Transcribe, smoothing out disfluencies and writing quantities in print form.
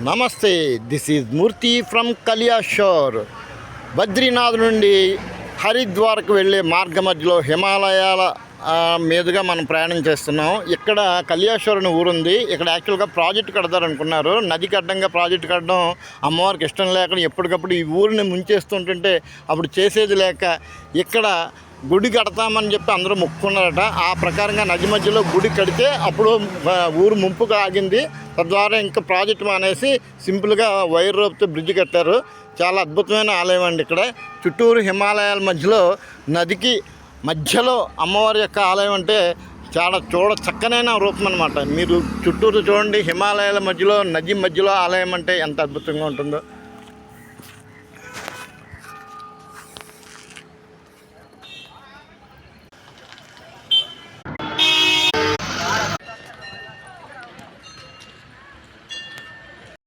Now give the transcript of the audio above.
నమస్తే, this is Murthy from Kaliyashor. Badrinath నుండి హరిద్వార్కు వెళ్ళే మార్గ మధ్యలో హిమాలయాల మీదుగా మనం ప్రయాణం చేస్తున్నాం. ఇక్కడ కలియాషోర్ అనే ఊరుంది. ఇక్కడ యాక్చువల్గా ప్రాజెక్ట్ కడతారనుకున్నారు. నదికి అడ్డంగా ప్రాజెక్ట్ కట్టడం అమ్మవారికి ఇష్టం లేక ఎప్పటికప్పుడు ఈ ఊరిని ముంచేస్తుంటుంటే అప్పుడు చేసేది లేక ఇక్కడ గుడి కడతామని చెప్పి అందరూ మొక్కుకున్నారట. ఆ ప్రకారంగా నది మధ్యలో గుడి కడితే అప్పుడు ఊరు ముంపుగా ఆగింది. తద్వారా ఇంకా ప్రాజెక్ట్ మానేసి సింపుల్గా వైర్ రోప్తో బ్రిడ్జ్ కట్టారు. చాలా అద్భుతమైన ఆలయం అండి. ఇక్కడ చుట్టూరు హిమాలయాల మధ్యలో నదికి మధ్యలో అమ్మవారి యొక్క ఆలయం అంటే చాలా చక్కనైన రూపం అనమాట. మీరు చుట్టూరు చూడండి, హిమాలయాల మధ్యలో నది మధ్యలో ఆలయం అంటే ఎంత అద్భుతంగా ఉంటుందో.